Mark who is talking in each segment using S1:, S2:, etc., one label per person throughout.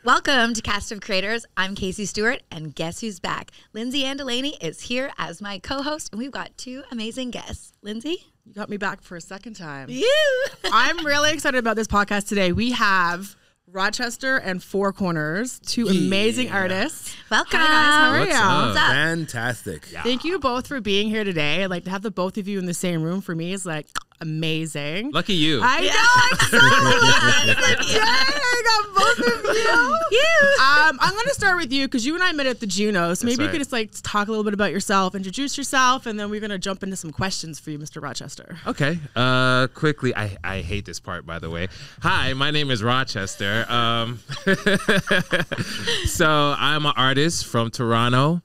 S1: Welcome to Cast of Creators. I'm Casie Stewart, and guess who's back? Lindsay Anne Delaney is here as my co-host, and we've got two amazing guests. Lindsay?
S2: You got me back for a second time.
S1: You!
S2: I'm really excited about this podcast today. We have Rochester and 4Korners, two amazing artists.
S1: Welcome.
S2: Hi guys, how are
S3: What's
S2: you?
S3: up?
S1: What's up?
S3: Fantastic. Yeah.
S2: Thank you both for being here today. Like to have the both of you in the same room for me is like amazing.
S3: Lucky you.
S2: I know. I'm so I got both of you. I'm going to start with you because you and I met at the Juno. So maybe you could just like talk a little bit about yourself, introduce yourself, and then we're going to jump into some questions for you, Mr. Rochester.
S3: Okay. Quickly, I hate this part, by the way. Hi, my name is Rochester. So I'm an artist from Toronto.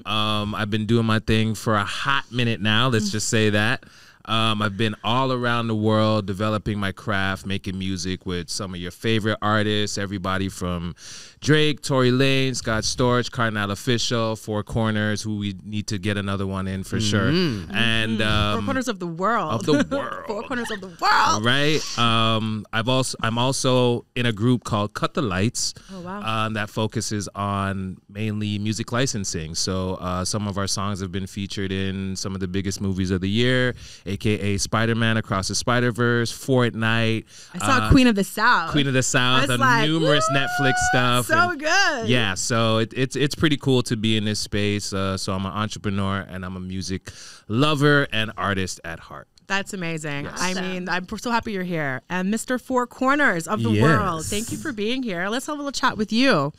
S3: I've been doing my thing for a hot minute now. Let's just say that. I've been all around the world developing my craft, making music with some of your favorite artists, everybody from Drake, Tory Lanez, Scott Storch, Cardinal Official, 4Korners, who we need to get another one in for sure. And
S2: 4Korners of the world.
S3: Of the world.
S2: 4Korners of the world.
S3: Right. I'm also in a group called Cut the Lights.
S2: Oh, wow.
S3: That focuses on mainly music licensing. So some of our songs have been featured in some of the biggest movies of the year, aka Spider-Man Across the Spider-Verse, Fortnite.
S2: I saw Queen of the South.
S3: Queen of the South, and
S2: like,
S3: numerous Netflix stuff.
S2: So good.
S3: Yeah, so it's pretty cool to be in this space. So I'm an entrepreneur and I'm a music lover and artist at heart.
S2: That's amazing.
S3: Yes.
S2: I mean, I'm so happy you're here. And Mr. 4Korners of the world, thank you for being here. Let's have a little chat with you.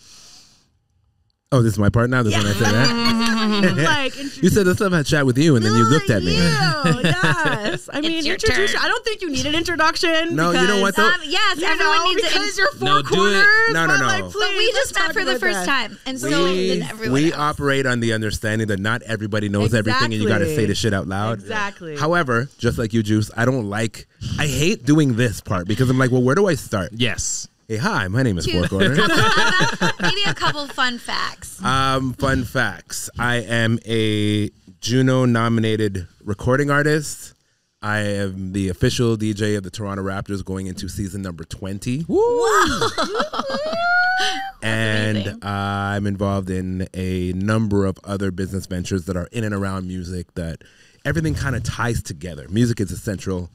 S4: Oh, this is my part now? This is when I say that? You said let's have a chat with you, and then you looked at me.
S2: Yes. I mean, introduce you. I don't think you need an introduction.
S4: No, you know what, though?
S1: Yes, everyone needs
S2: because
S1: to.
S2: you're 4Korners.
S4: No.
S2: Like,
S1: But we just met for the first time, and so did everyone
S4: we
S1: else.
S4: operate on the understanding that not everybody knows everything, and you got to say the shit out loud.
S2: Exactly.
S4: However, just like you, Juice, I hate doing this part because I'm like, well, where do I start?
S3: Yes.
S4: Hey, hi, my name is 4Korners.
S1: Maybe a couple fun facts.
S4: Fun facts. I am a Juno-nominated recording artist. I am the official DJ of the Toronto Raptors going into season number 20.
S1: Whoa.
S4: And I'm involved in a number of other business ventures that are in and around music that everything kind of ties together. Music is a central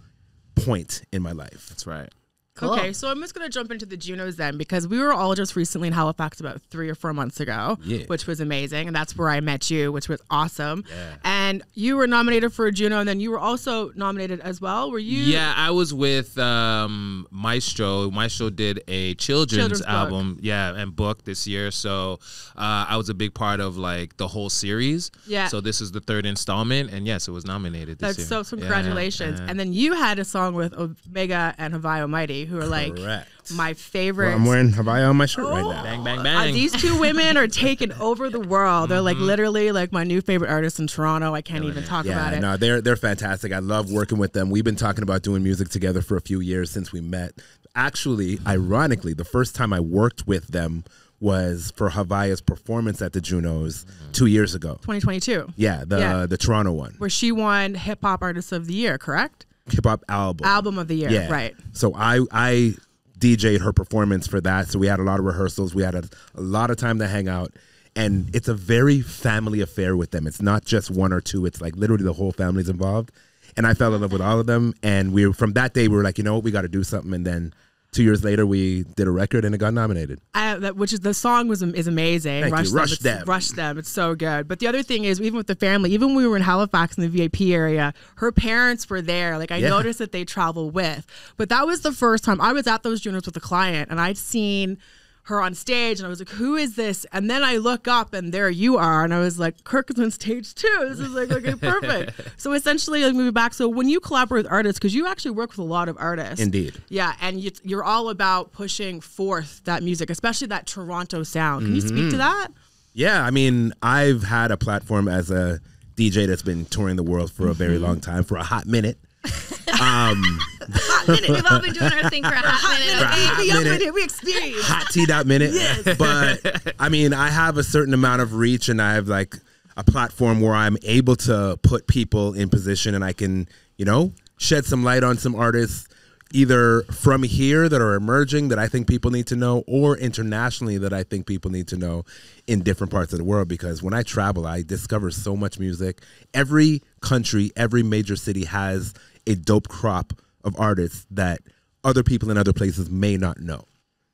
S4: point in my life.
S3: That's right.
S1: Cool.
S2: Okay, so I'm just going to jump into the Junos then because we were all just recently in Halifax about 3 or 4 months ago, which was amazing. And that's where I met you, which was awesome.
S3: Yeah.
S2: And you were nominated for a Juno, and then you were also nominated as well. Were you?
S3: Yeah, I was with Maestro. Maestro did a children's album, and book this year. So I was a big part of like the whole series. Yeah. So this is the 3rd installment, and yes, it was nominated this year.
S2: That's so congratulations. And then you had a song with Omega and Hawaii Almighty, who are like my favorite.
S4: Well, I'm wearing Hawaii on my shirt right now.
S3: Bang, bang, bang.
S2: These two women are taking over the world. They're like literally like my new favorite artists in Toronto. I can't even talk about it.
S4: No, they're fantastic. I love working with them. We've been talking about doing music together for a few years since we met. Actually, ironically, the first time I worked with them was for Hawaii's performance at the Junos 2 years ago.
S2: 2022.
S4: Yeah, the Toronto one.
S2: Where she won Hip Hop Artist of the Year, correct?
S4: Hip Hop Album
S2: of the Year, right.
S4: So I DJ'd her performance for that. So we had a lot of rehearsals. We had a lot of time to hang out. And it's a very family affair with them. It's not just one or two. It's like literally the whole family's involved. And I fell in love with all of them. And from that day, we were like, you know what, we got to do something. And then 2 years later, we did a record and it got nominated.
S2: The song is amazing.
S4: Thank you. Rush
S2: Them. It's so good. But the other thing is, even with the family, even when we were in Halifax in the VIP area, her parents were there. Like I noticed that they travel with. But that was the first time I was at those Junos with a client, and I'd seen her on stage, and I was like, who is this? And then I look up, and there you are, and I was like, Kirk is on stage too. This is like, okay, perfect. So essentially, like, moving back, so when you collaborate with artists, because you actually work with a lot of artists.
S4: Indeed.
S2: Yeah, and you're all about pushing forth that music, especially that Toronto sound. Can you speak to that?
S4: Yeah, I mean, I've had a platform as a DJ that's been touring the world for a very long time, for a hot minute.
S1: Hot minute. We've all been doing our thing for a hot minute.
S2: We experience
S4: hot tea.minute.
S2: Yes.
S4: But I mean, I have a certain amount of reach, and I have like a platform where I'm able to put people in position, and I can, shed some light on some artists, either from here that are emerging that I think people need to know, or internationally that I think people need to know in different parts of the world. Because when I travel, I discover so much music. Every country, every major city has a dope crop of artists that other people in other places may not know.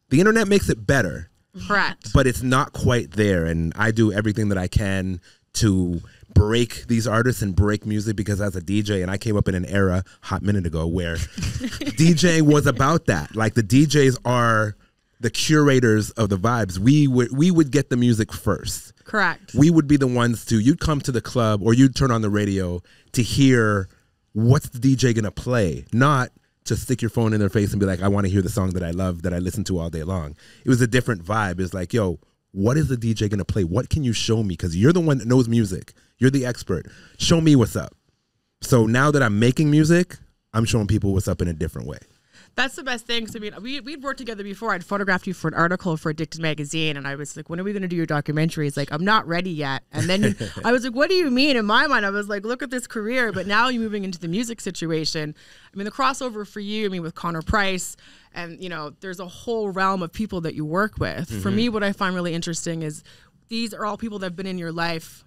S4: The internet makes it better.
S2: Correct.
S4: But it's not quite there. And I do everything that I can to break these artists and break music, because as a DJ, and I came up in an era hot minute ago where DJing was about that. Like, the DJs are the curators of the vibes. We would get the music first.
S2: Correct.
S4: We would be the ones to, you'd come to the club or you'd turn on the radio to hear what's the DJ gonna play, not to stick your phone in their face and be like, I want to hear the song that I love, that I listen to all day long. It was a different vibe. It's like, yo, what is the DJ going to play? What can you show me? Because you're the one that knows music. You're the expert. Show me what's up. So now that I'm making music, I'm showing people what's up in a different way.
S2: That's the best thing. So, I mean, we'd worked together before. I'd photographed you for an article for Addicted Magazine, and I was like, when are we going to do your documentary? He's like, I'm not ready yet. And then I was like, what do you mean? In my mind, I was like, look at this career. But now you're moving into the music situation. I mean, the crossover for you, I mean, with Connor Price, and, you know, there's a whole realm of people that you work with. For me, what I find really interesting is these are all people that have been in your life.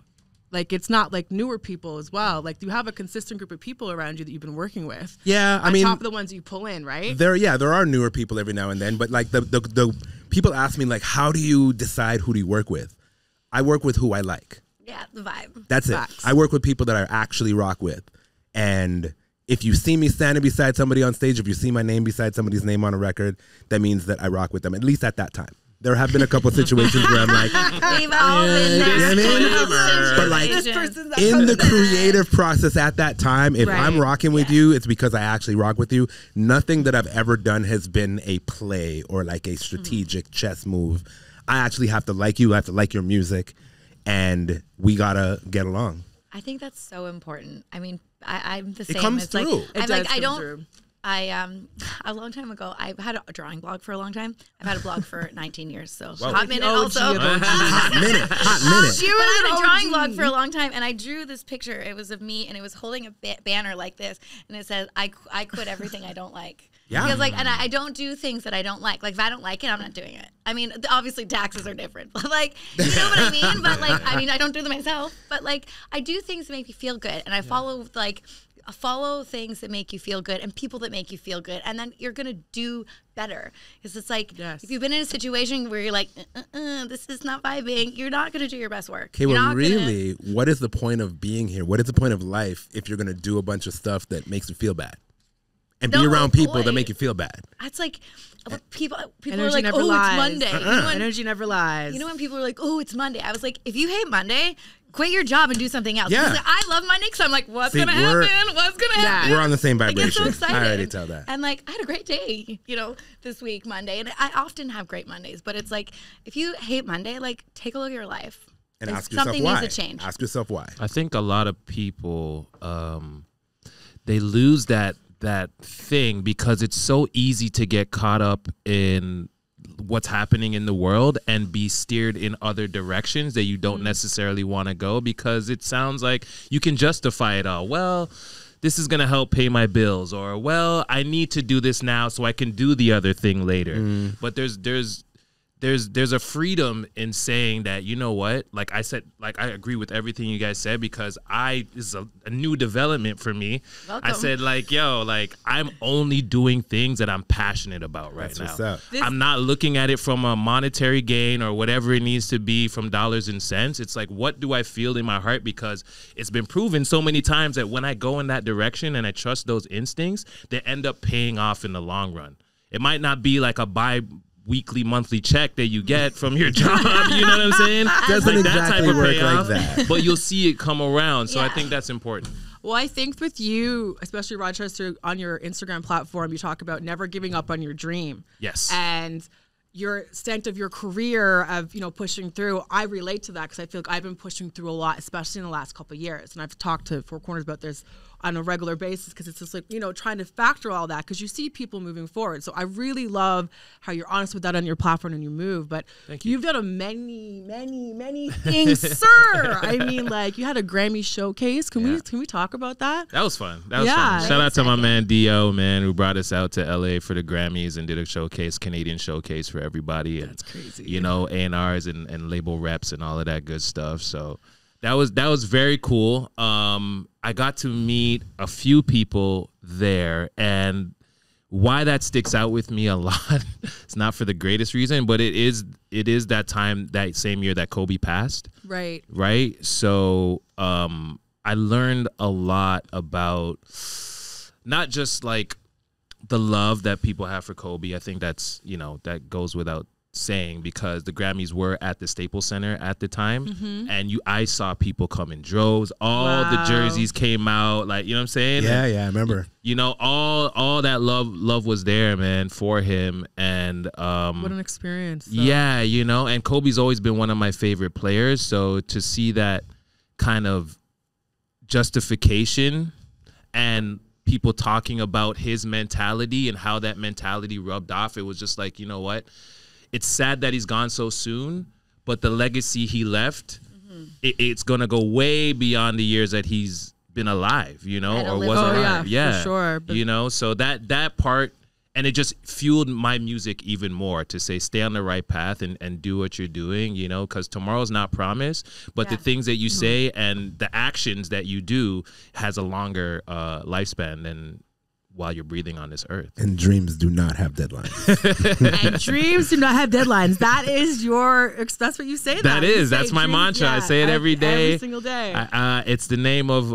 S2: Like, it's not like newer people as well. Like, you have a consistent group of people around you that you've been working with.
S4: Yeah, I mean,
S2: on top of the ones you pull in, right?
S4: There are newer people every now and then, but like the people ask me, like, how do you decide who do you work with? I work with who I like.
S1: Yeah, the vibe.
S4: That's
S2: Facts.
S4: it. I work with people that I actually rock with. And if you see me standing beside somebody on stage, if you see my name beside somebody's name on a record, that means that I rock with them, at least at that time. There have been a couple of situations where I'm like,
S1: We've all been there.
S4: you know what I mean? But like, in the creative process at that time, if
S2: Right.
S4: I'm rocking with you, it's because I actually rock with you. Nothing that I've ever done has been a play or like a strategic chess move. I actually have to like you. I have to like your music, and we gotta get along.
S1: I think that's so important. I mean, I'm the same.
S4: It comes
S1: it's
S4: through.
S1: Like,
S2: It
S1: I'm
S2: does
S1: like, I
S2: come
S1: don't.
S2: through.
S1: A long time ago, I had a drawing blog for a long time. I've had a blog for 19 years, so
S4: Whoa.
S1: hot minute
S2: OG
S1: also.
S2: of OG.
S4: Hot minute.
S1: But I had a drawing
S2: OG.
S1: blog for a long time, and I drew this picture. It was of me, and it was holding a banner like this, and it says, I quit everything I don't like.
S4: Yeah.
S1: Because, like, and I don't do things that I don't like. Like, if I don't like it, I'm not doing it. I mean, obviously taxes are different, but like, you know what I mean? But like, I mean, I don't do them myself, but like, I do things that make me feel good, and I follow things that make you feel good and people that make you feel good, and then you're gonna do better. Because it's like,
S2: Yes.
S1: if you've been in a situation where you're like, this is not vibing, you're not gonna do your best work.
S4: Okay,
S1: You're
S4: well,
S1: not
S4: really, what is the point of being here? What is the point of life if you're going to do a bunch of stuff that makes you feel bad? And be
S1: No,
S4: around people that
S1: boy.
S4: make you feel bad.
S1: It's like people are
S2: Energy
S1: like,
S2: never
S1: oh,
S2: lies.
S1: it's Monday. You know when,
S2: Energy never lies.
S1: you know when people are like, oh, it's Monday. I was like, if you hate Monday, quit your job and do something else.
S4: Yeah.
S1: Because I love Monday because I'm like, what's
S4: See,
S1: gonna happen? What's gonna happen?
S4: We're on the same
S1: I get
S4: vibration.
S1: so excited.
S4: I already tell that.
S1: And like, I had a great day, this week, Monday. And I often have great Mondays, but it's like, if you hate Monday, like, take a look at your life.
S4: And
S1: Like,
S4: ask yourself
S1: something
S4: why.
S1: needs to change.
S4: Ask yourself why.
S3: I think a lot of people they lose that thing because it's so easy to get caught up in what's happening in the world and be steered in other directions that you don't necessarily want to go, because it sounds like you can justify it all. Well, this is going to help pay my bills, or, well, I need to do this now so I can do the other thing later. But there's a freedom in saying that, you know what, like I said, like I agree with everything you guys said, because this is a new development for me.
S1: Welcome.
S3: I said, like, yo, like, I'm only doing things that I'm passionate about right
S4: That's
S3: now.
S4: what's up.
S3: I'm not looking at it from a monetary gain or whatever it needs to be from dollars and cents. It's like, what do I feel in my heart? Because it's been proven so many times that when I go in that direction and I trust those instincts, they end up paying off in the long run. It might not be like a weekly, monthly check that you get from your job, you know what I'm saying?
S4: Doesn't
S3: like that
S4: exactly
S3: type of
S4: work
S3: payoff,
S4: like that.
S3: but you'll see it come around. So I
S1: Yeah.
S3: think that's important.
S2: Well, I think with you, especially Rochester, on your Instagram platform, you talk about never giving up on your dream.
S3: Yes.
S2: And your extent of your career of, pushing through, I relate to that because I feel like I've been pushing through a lot, especially in the last couple of years. And I've talked to 4Korners about this on a regular basis, because it's just like, you know, trying to factor all that, because you see people moving forward. So I really love how you're honest with that on your platform and you move. But you've done a many things, sir. I mean, like, you had a Grammy showcase. Can we talk about that?
S3: That was fun. That was fun. Shout out to my man Dio, man, who brought us out to LA for the Grammys and did a showcase, Canadian showcase for everybody. And,
S2: that's crazy.
S3: You know, A&Rs and label reps and all of that good stuff. So that was very cool. I got to meet a few people there, and why that sticks out with me a lot, it's not for the greatest reason, but it is that time, that same year that Kobe passed.
S2: Right.
S3: So I learned a lot about not just like the love that people have for Kobe. I think that's, you know, that goes without saying, because the Grammys were at the Staples Center at the time, and I saw people come in droves. All the jerseys came out, like, you know what I'm saying?
S4: Yeah, I remember.
S3: You know, all that love was there, man, for him. And
S2: what an experience. So.
S3: Yeah, you know, and Kobe's always been one of my favorite players, so to see that kind of justification and people talking about his mentality and how that mentality rubbed off, it was just like, you know what? It's sad that he's gone so soon, but the legacy he left, it's going to go way beyond the years that he's been alive, you know, or was alive.
S2: Yeah, for sure.
S3: But, you know, so that part, and it just fueled my music even more to say, stay on the right path and do what you're doing, you know, because tomorrow's not promised, but the things that you say and the actions that you do has a longer lifespan than while you're breathing on this earth.
S4: And dreams do not have deadlines.
S2: And dreams do not have deadlines. That is that's what you say.
S3: That's my mantra. I say it every day.
S2: Every single day.
S3: It's the name of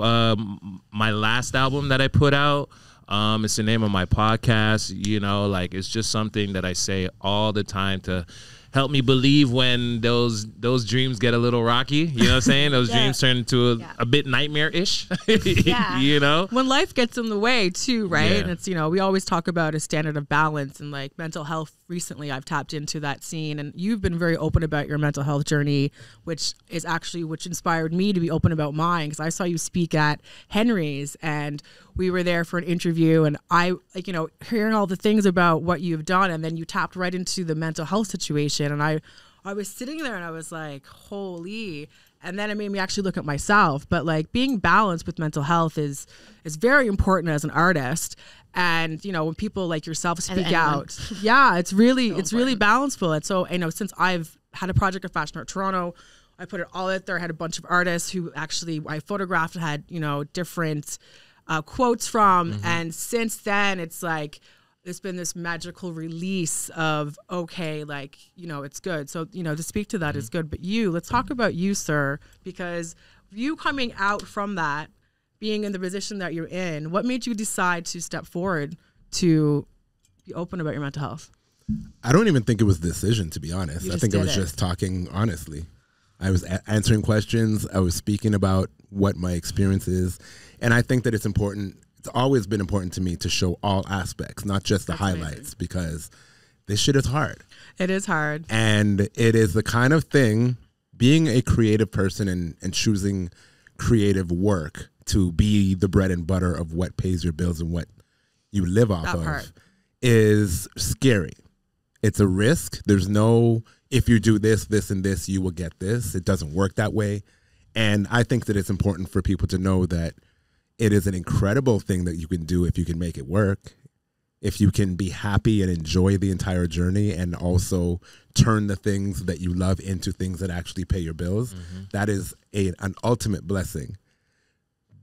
S3: my last album that I put out. It's the name of my podcast. You know, like, it's just something that I say all the time to help me believe when those dreams get a little rocky. You know what I'm saying? Those dreams turn into a bit nightmare-ish. You know?
S2: When life gets in the way too, right?
S3: Yeah.
S2: And it's, you know, we always talk about a standard of balance, and like mental health. Recently, I've tapped into that scene, and you've been very open about your mental health journey, which inspired me to be open about mine, because I saw you speak at Henry's, and we were there for an interview, and I, like, you know, hearing all the things about what you've done, and then you tapped right into the mental health situation, and I was sitting there and I was like, holy. And then it made me actually look at myself. But like, being balanced with mental health is very important as an artist. And, you know, when people like yourself speak out, it's really balanceful. And so, you know, since I've had a project of Fashion Art Toronto, I put it all out there. I had a bunch of artists who actually I photographed, had, you know, different quotes from. And since then, it's like, there's been this magical release of, okay, like, you know, it's good. So, you know, to speak to that is good. But let's talk about you, sir, because you coming out from that, being in the position that you're in, what made you decide to step forward to be open about your mental health?
S4: I don't even think it was a decision, to be honest. I think I was just talking honestly. I was answering questions. I was speaking about what my experience is. And I think that it's important. It's always been important to me to show all aspects, not just the highlights, because this shit is hard.
S2: It is hard.
S4: And it is the kind of thing, being a creative person and choosing creative work to be the bread and butter of what pays your bills and what you live off of is scary. It's a risk. There's no, if you do this, this, and this, you will get this. It doesn't work that way. And I think that it's important for people to know that it is an incredible thing that you can do if you can make it work, if you can be happy and enjoy the entire journey and also turn the things that you love into things that actually pay your bills. That is an ultimate blessing.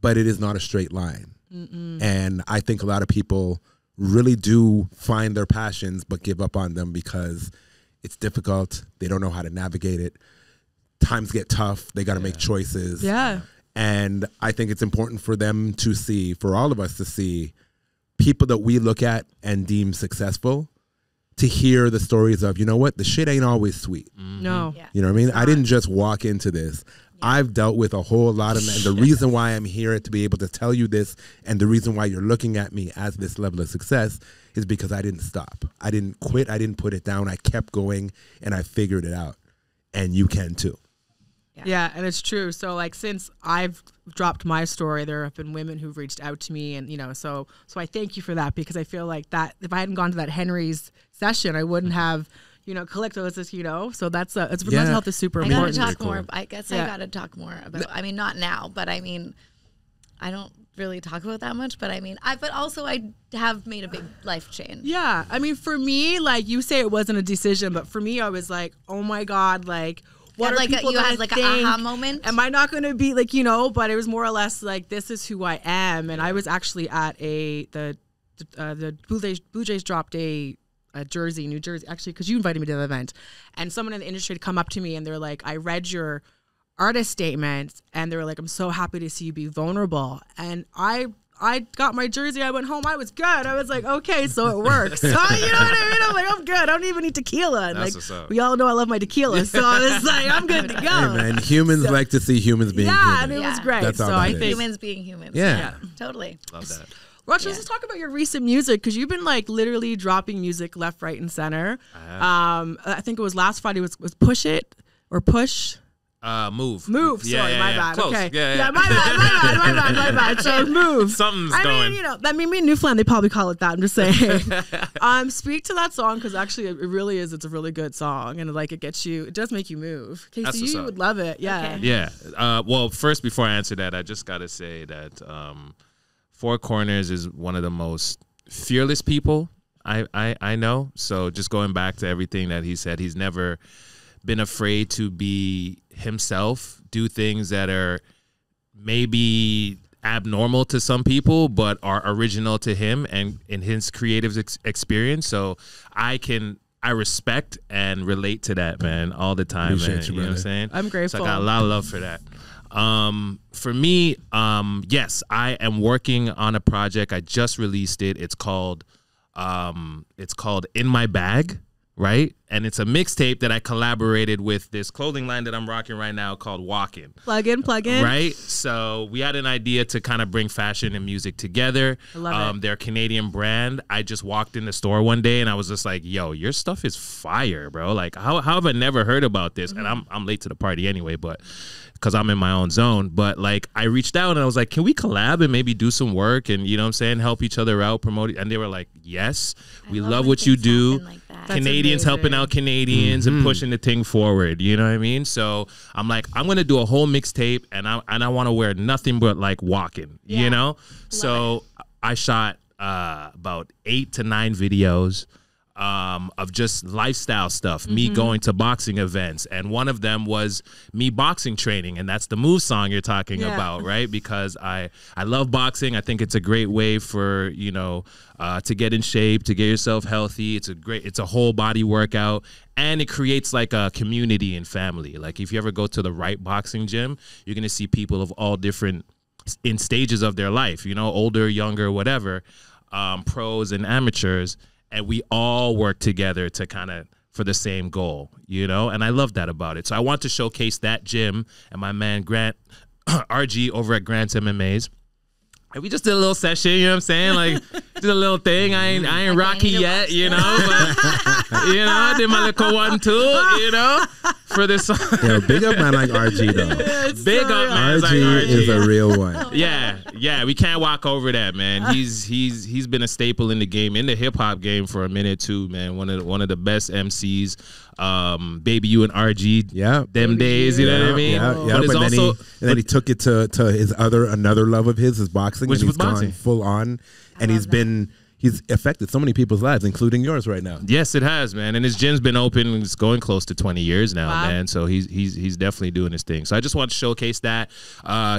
S4: But it is not a straight line. And I think a lot of people really do find their passions but give up on them because it's difficult. They don't know how to navigate it. Times get tough. They got to make choices. And I think it's important for them to see, for all of us to see, people that we look at and deem successful, to hear the stories of, you know what, the shit ain't always sweet.
S2: No.
S4: You know what I mean? I didn't just walk into this. I've dealt with a whole lot of, and the reason why I'm here to be able to tell you this, and the reason why you're looking at me as this level of success, is because I didn't stop. I didn't quit. I didn't put it down. I kept going, and I figured it out. And you can too.
S2: Yeah, and it's true. So like since I've dropped my story, there have been women who've reached out to me, and so I thank you for that, because I feel like that if I hadn't gone to that Henry's session, I wouldn't have collectively, so that's mental health is super important.
S1: I gotta talk more. I guess I gotta talk more about. I mean, not now, but I mean, I don't really talk about that much, but I mean, but also I have made a big life change.
S2: Yeah, I mean, for me, like you say, it wasn't a decision, but for me, I was like, oh my God, like. What are people
S1: you had like an aha moment?
S2: Am I not going to be like, but it was more or less like, this is who I am. And I was actually at the Blue Jays dropped a jersey, New Jersey, actually, because you invited me to the event. And someone in the industry had come up to me and they're like, I read your artist statement, and they were like, I'm so happy to see you be vulnerable. And I got my jersey. I went home. I was good. I was like, okay, so it works. So, you know what I mean? I'm like, I'm good. I don't even need tequila. And
S3: That's
S2: like,
S3: what's up.
S2: we all know I love my tequila. So I was like, I'm good to go.
S4: Hey, man, humans like to see humans being human.
S2: And it was great.
S4: That's all
S2: so
S4: that
S2: I
S4: is.
S2: think
S1: Humans being humans.
S4: Yeah.
S1: Totally.
S3: Love that.
S2: Rochester, let's talk about your recent music, because you've been like literally dropping music left, right, and center. I think it was last Friday was Push It or Push.
S3: Move.
S2: Sorry, my bad.
S3: Close.
S2: Okay.
S3: Yeah.
S2: My bad. So Move.
S3: Something's
S2: going. I mean, me in Newfoundland, they probably call it that. I'm just saying. Speak to that song, because actually it really is. It's a really good song, and like it does make you move. Casie, you would love it. Yeah.
S1: Okay.
S3: Yeah. Well, first, before I answer that, I just got to say that 4Korners is one of the most fearless people I know. So just going back to everything that he said, he's never been afraid to be himself, do things that are maybe abnormal to some people, but are original to him and in his creative experience. So I respect and relate to that, man, all the time, man. You know what I'm saying?
S2: I'm grateful.
S3: So I got a lot of love for that. For me, yes, I am working on a project. I just released it. It's called In My Bag. Right? And it's a mixtape that I collaborated with this clothing line that I'm rocking right now called Walkin'.
S2: Plug in.
S3: Right? So we had an idea to kind of bring fashion and music together.
S2: I love it.
S3: They're a Canadian brand. I just walked in the store one day and I was just like, yo, your stuff is fire, bro. Like, how have I never heard about this? And I'm late to the party anyway, but because I'm in my own zone. But like, I reached out and I was like, can we collab and maybe do some work and, you know what I'm saying, help each other out, promote it? And they were like, yes, we love what you do.
S1: Like that.
S3: Canadians helping out Canadians and pushing the thing forward. You know what I mean? So I'm like, I'm going to do a whole mixtape and I want to wear nothing but like Walkin', you know? So I shot about 8 to 9 videos of just lifestyle stuff, me going to boxing events. And one of them was me boxing training. And that's the Move song you're talking about, right? Because I love boxing. I think it's a great way for, to get in shape, to get yourself healthy. It's a whole body workout. And it creates like a community and family. Like if you ever go to the right boxing gym, you're going to see people of all different in stages of their life, older, younger, whatever, pros and amateurs. And we all work together to kind of for the same goal, and I love that about it. So I want to showcase that gym and my man Grant RG over at Grant's MMAs. And we just did a little session, you know what I'm saying? Like, did a little thing. I ain't Rocky yet, but, I did my little 1-2, for this song.
S4: Yeah, big up man like RG, though.
S3: Big up man like
S4: RG
S3: RG.
S4: is a real one.
S3: Yeah, we can't walk over that, man. He's been a staple in the game, in the hip-hop game for a minute, too, man. One of the best MCs. Baby You and RG, them days, you know what I mean?
S4: But then he took it to another love of his is boxing,
S3: which
S4: and he's
S3: was boxing.
S4: gone full on, and he's affected so many people's lives, including yours right now.
S3: Yes, it has, man. And his gym's been open. It's going close to 20 years now, man. So he's definitely doing his thing. So I just want to showcase that,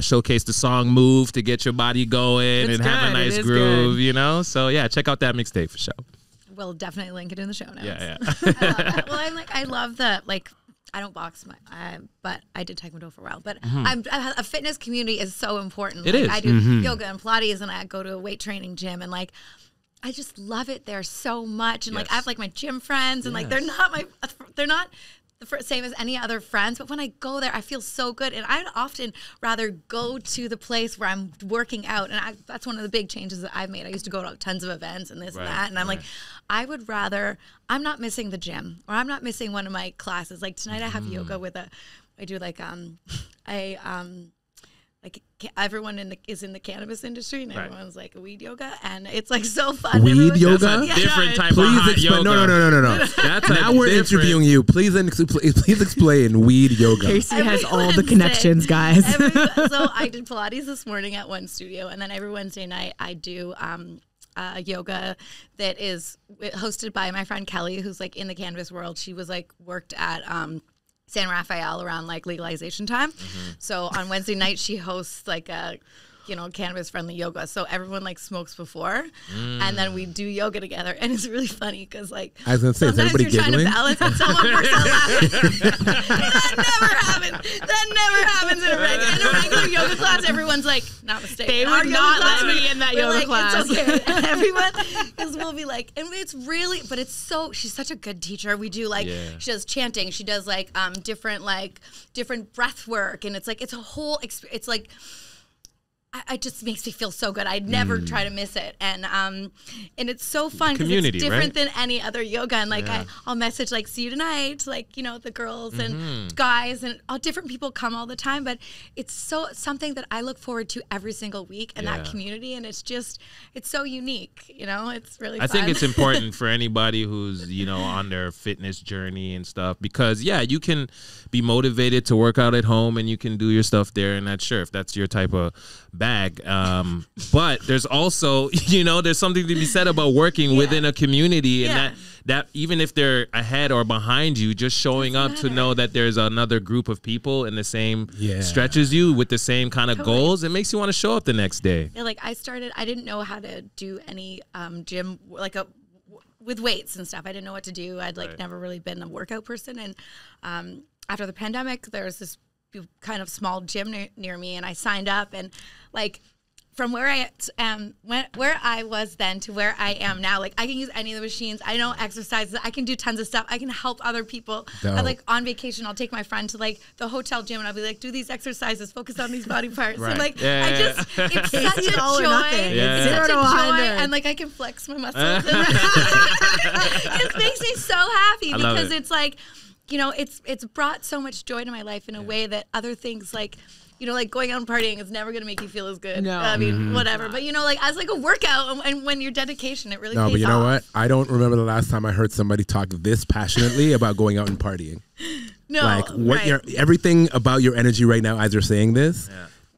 S3: showcase the song "Move" to get your body going and have a nice groove, So yeah, check out that mixtape for sure.
S1: We'll definitely link it in the show notes.
S3: Yeah.
S1: I love the I don't box, but I did Taekwondo for a while. But a fitness community is so important.
S3: It is.
S1: I do yoga and Pilates, and I go to a weight training gym, and I just love it there so much. And I have my gym friends, and they're not the same as any other friends, but when I go there, I feel so good. And I'd often rather go to the place where I'm working out. And that's one of the big changes that I've made. I used to go to tons of events and this and that. And I'm like, I would rather, I'm not missing the gym, or I'm not missing one of my classes. Like tonight I have yoga with like everyone is in the cannabis industry, and everyone's like weed yoga, and it's like so fun.
S4: Weed yoga,
S3: that's a different type of hot yoga.
S4: No.
S3: That's
S4: now we're interviewing you. Please explain weed yoga.
S2: Casie has all the connections, guys.
S1: So I did Pilates this morning at one studio, and then every Wednesday night I do yoga that is hosted by my friend Kelly, who's like in the cannabis world. She was like worked at San Rafael around like legalization time. So on Wednesday night she hosts like a cannabis friendly yoga. So everyone like smokes before and then we do yoga together, and it's really funny because like
S4: I was gonna say,
S1: sometimes
S4: is
S1: you're
S4: everybody giggling?
S1: trying to balance and someone bursts out laughing. That never happens in a regular yoga class. Everyone's like, namaste.
S2: They would not let me in that yoga
S1: like,
S2: class.
S1: It's okay. And everyone, because we'll be like, and it's really, but it's so, she's such a good teacher. We do like, she does chanting. She does like different breath work. And it's like, it's a whole, it's like, it just makes me feel so good. I'd never try to miss it, and it's so fun because it's different than any other yoga. And like I'll message like, see you tonight, like the girls and guys and all different people come all the time. But it's something that I look forward to every single week, and that community, and it's so unique. It's really fun.
S3: I think it's important for anybody who's on their fitness journey and stuff, because you can be motivated to work out at home and you can do your stuff there, and that's sure if that's your type of bag. But there's also, there's something to be said about working within a community, and that even if they're ahead or behind you, just showing up to know that there's another group of people in the same stretch as you with the same kind of goals, it makes you want to show up the next day.
S1: Yeah, like I didn't know how to do any gym, like with weights and stuff. I didn't know what to do. I'd never really been a workout person. And after the pandemic, there was this kind of small gym near me, and I signed up, and like from where I was then to where I am now, like I can use any of the machines. I know exercises. I can do tons of stuff. I can help other people. I like on vacation, I'll take my friend to like the hotel gym, and I'll be like, do these exercises, focus on these body parts. And like it's such a joy. It's such a joy, and like I can flex my muscles. It makes me so happy because it's like, it's brought so much joy to my life in a way that other things like, like going out and partying is never going to make you feel as good. No. I mean, whatever. But, like as like a workout, and when your dedication, it really pays off.
S4: No, but you know what? I don't remember the last time I heard somebody talk this passionately about going out and partying.
S1: No,
S4: like everything about your energy right now as you're saying this,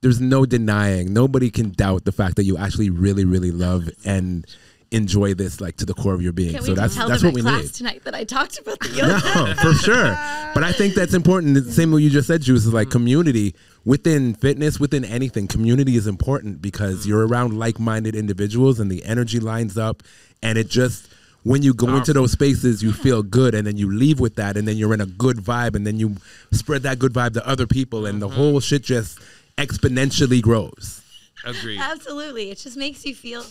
S4: there's no denying. Nobody can doubt the fact that you actually really, really love and enjoy this like to the core of your being.
S1: Can't
S4: so that's what we need
S1: tonight that I talked about the yoga.
S4: No, for sure. But I think that's important. The same way you just said, Juice, is like community within fitness, within anything. Community is important because you're around like-minded individuals and the energy lines up, and it just, when you go into those spaces, you feel good, and then you leave with that, and then you're in a good vibe, and then you spread that good vibe to other people, and the whole shit just exponentially grows.
S3: Agreed.
S1: Absolutely. It just makes you feel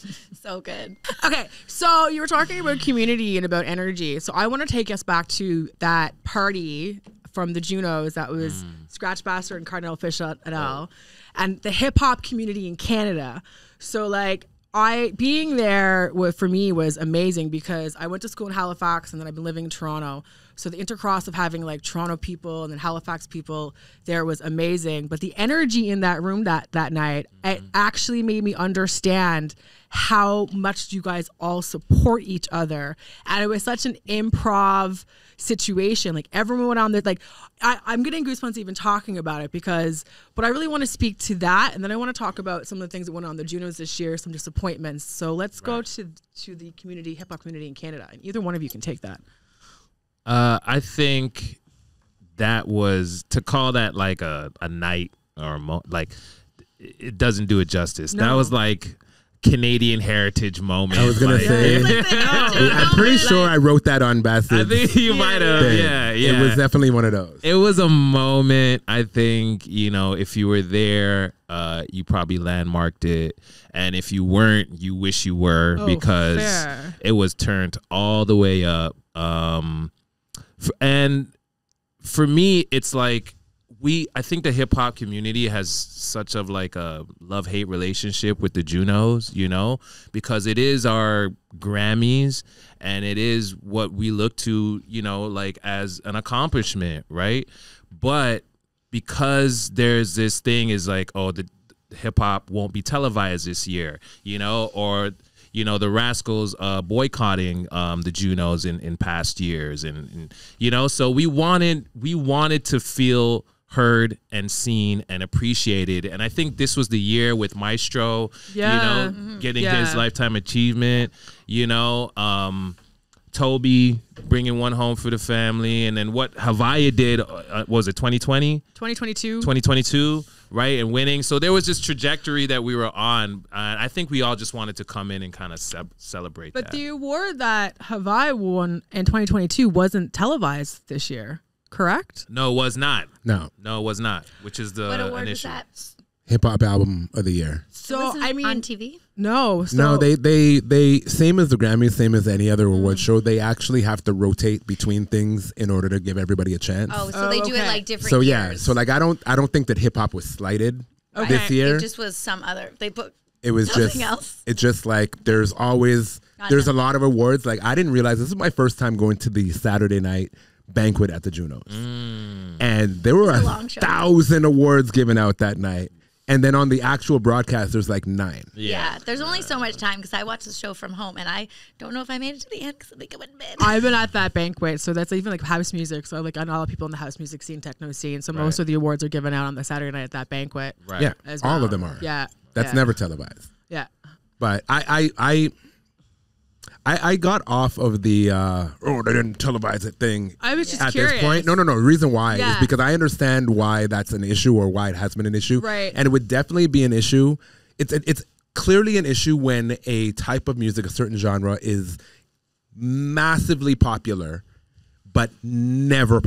S1: so good.
S2: Okay, so you were talking about community and about energy. So I want to take us back to that party from the Junos that was Scratch Bastard and Cardinal Fish et al. And the hip hop community in Canada. So like being there for me was amazing because I went to school in Halifax and then I've been living in Toronto. So the intercross of having like Toronto people and then Halifax people there was amazing. But the energy in that room that night, it actually made me understand how much you guys all support each other. And it was such an improv situation. Like everyone went on there, like I'm getting goosebumps even talking about it but I really want to speak to that. And then I want to talk about some of the things that went on the Junos this year, some disappointments. So let's go to the community, hip hop community in Canada. And either one of you can take that.
S3: I think that was, to call that like a night or like it doesn't do it justice. No. That was like Canadian heritage moment.
S4: I was gonna say, I'm pretty sure I wrote that on Bassett.
S3: I think you might have. Yeah.
S4: It was definitely one of those.
S3: It was a moment. I think if you were there, you probably landmarked it, and if you weren't, you wish you were because it was turned all the way up. And for me, it's like I think the hip hop community has such of like a love-hate relationship with the Junos, because it is our Grammys and it is what we look to, like as an accomplishment, right? But because there's this thing is like, oh, the hip hop won't be televised this year, or the Rascals boycotting the Junos in past years, and so we wanted to feel heard and seen and appreciated, and I think this was the year with Maestro, getting his Lifetime Achievement, Toby bringing one home for the family, and then what Havaya did, was it 2022, right, and winning. So there was this trajectory that we were on, and I think we all just wanted to come in and kind of celebrate that.
S2: But the award that Havaya won in 2022 wasn't televised this year, correct?
S3: No, it was not.
S4: No,
S3: it was not, which is the
S1: What award
S3: initial.
S1: was that?
S4: hip hop album of the year.
S1: So I mean, on TV.
S2: No,
S4: they same as the Grammys, same as any other award show. They actually have to rotate between things in order to give everybody a chance.
S1: Oh, so they do it like different.
S4: So
S1: years.
S4: so like I don't think that hip hop was slighted this year.
S1: It just was some other. They put.
S4: It was
S1: something else.
S4: It's just like there's a lot of awards. Like I didn't realize this is my first time going to the Saturday night banquet at the Junos, and there were 1,000 awards given out that night. And then on the actual broadcast, there's like 9.
S1: Yeah, there's only so much time because I watched the show from home, and I don't know if I made it to the end because I think I went to bed.
S2: I've been at that banquet, so that's even like house music. So like I know a lot of people in the house music scene, techno scene. So most of the awards are given out on the Saturday night at that banquet.
S3: Right.
S4: Yeah,
S2: as well.
S4: all of them are.
S2: Yeah,
S4: that's never televised.
S2: Yeah,
S4: but I got off of the they didn't televise it thing.
S2: I was just
S4: at
S2: curious.
S4: this point. No. The reason why is because I understand why that's an issue or why it has been an issue.
S2: Right.
S4: And it would definitely be an issue. It's clearly an issue when a type of music, a certain genre, is massively popular, but never